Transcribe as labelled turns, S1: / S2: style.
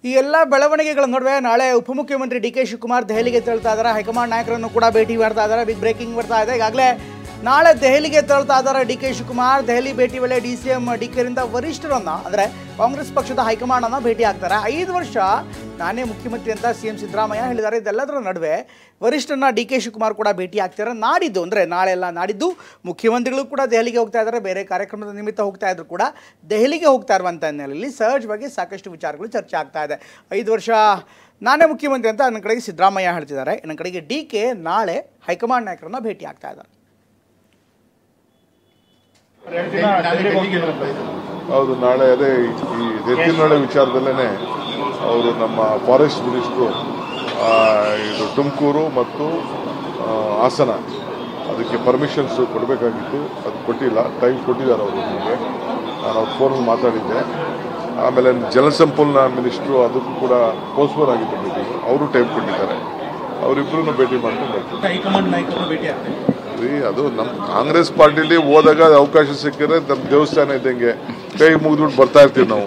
S1: ಈ ಎಲ್ಲ ಬೆಳವಣಿಗೆಗಳ ನಡುವೆ ನಾಳೆ ಉಪಮುಖ್ಯಮಂತ್ರಿ ಡಿ.ಕೆ. ಶಿವಕುಮಾರ್ ದೆಹಲಿಗೆ ತೆರಳ್ತಾ ಇದ್ದಾರೆ. ಹೈಕಮಾಂಡ್ ನಾಯಕರನ್ನು ಕೂಡ ಭೇಟಿ ಮಾಡ್ತಾ ಇದ್ದಾರೆ. ಬಿಗ್ ಬ್ರೇಕಿಂಗ್ ಬರ್ತಾ ಇದೆ. ಈಗಾಗಲೇ ನಾಳೆ ದೆಹಲಿಗೆ ತೆರಳ್ತಾ ಇದ್ದಾರೆ ಡಿ.ಕೆ. ಶಿವಕುಮಾರ್. ದೆಹಲಿ ಭೇಟಿ ವೇಳೆ ಡಿ.ಸಿ.ಎಂ ಡಿ.ಕೆ.ರಿಂದ ವರಿಷ್ಠರನ್ನ ಅಂದರೆ ಕಾಂಗ್ರೆಸ್ ಪಕ್ಷದ ಹೈಕಮಾಂಡನ್ನು ಭೇಟಿ ಆಗ್ತಾರೆ. 5 ವರ್ಷ ನಾನೇ ಮುಖ್ಯಮಂತ್ರಿ ಅಂತ ಸಿ.ಎಂ. ಸಿದ್ದರಾಮಯ್ಯ ಹೇಳಿದ್ದಾರೆ. ಇದೆಲ್ಲದರ ನಡುವೆ ವರಿಷ್ಠರನ್ನ ಡಿ.ಕೆ. ಶಿವಕುಮಾರ್ ಕೂಡ ಭೇಟಿ ಆಗ್ತಾರೆ. ನಾಡಿದ್ದು ಅಂದರೆ ನಾಳೆಲ್ಲ ನಾಡಿದ್ದು ಮುಖ್ಯಮಂತ್ರಿಗಳು ಕೂಡ ದೆಹಲಿಗೆ ಹೋಗ್ತಾ ಇದ್ದಾರೆ. ಬೇರೆ ಕಾರ್ಯಕ್ರಮದ ನಿಮಿತ್ತ ಹೋಗ್ತಾ ಇದ್ರು ಕೂಡ ದೆಹಲಿಗೆ ಹೋಗ್ತಾ ಇರುವಂಥ ಹಿನ್ನೆಲೆಯಲ್ಲಿ ಸಹಜವಾಗಿ ಸಾಕಷ್ಟು ವಿಚಾರಗಳು ಚರ್ಚೆ ಆಗ್ತಾ ಇದೆ. 5 ವರ್ಷ ನಾನೇ ಮುಖ್ಯಮಂತ್ರಿ ಅಂತ ನನ್ನ ಕಡೆಗೆ ಸಿದ್ದರಾಮಯ್ಯ ಹೇಳ್ತಿದ್ದಾರೆ. ನನ್ನ ಕಡೆಗೆ ಡಿ.ಕೆ. ನಾಳೆ ಹೈಕಮಾಂಡ್ ನಾಯಕರನ್ನ ಭೇಟಿ ಆಗ್ತಾ ಇದ್ದಾರೆ.
S2: ಹೌದು, ನಾಳೆ ಅದೇ ಈ ಎತ್ತಿನಹೊಳೆ ವಿಚಾರದಲ್ಲೇ ಅವರು ನಮ್ಮ ಫಾರೆಸ್ಟ್ ಮಿನಿಸ್ಟ್ರು ಇದು ತುಮಕೂರು ಮತ್ತು ಹಾಸನ ಅದಕ್ಕೆ ಪರ್ಮಿಷನ್ಸ್ ಕೊಡಬೇಕಾಗಿತ್ತು. ಅದು ಕೊಟ್ಟಿಲ್ಲ. ಟೈಮ್ ಕೊಟ್ಟಿದ್ದಾರೆ ಅವರು ನಮಗೆ. ನಾನು ಅವ್ರ ಫೋನಲ್ಲಿ ಮಾತಾಡಿದ್ದೆ. ಆಮೇಲೆ ಜಲಸಂಪನ್ಮೂಲ ಮಿನಿಸ್ಟ್ರು ಅದಕ್ಕೂ ಕೂಡ ಪೋಸ್ಟ್ಪೋನ್ ಆಗಿತ್ತು ಮೀಟಿಂಗ್. ಅವರು ಟೈಮ್ ಕೊಟ್ಟಿದ್ದಾರೆ. ಅವರಿಬ್ಬರನ್ನು ಭೇಟಿ ಮಾಡ್ಕೊಂಡು ಬರ್ತೀವಿ. ಅದು ನಮ್ಮ ಕಾಂಗ್ರೆಸ್ ಪಾರ್ಟಿಲಿ ಹೋದಾಗ ಅವಕಾಶ ಸಿಕ್ಕಿದ್ರೆ ನಮ್ಮ ದೇವಸ್ಥಾನ ಇದ್ದಂಗೆ ಕೈ ಮುಗಿದ್ಬಿಟ್ಟು ಬರ್ತಾ ಇರ್ತೀವಿ ನಾವು.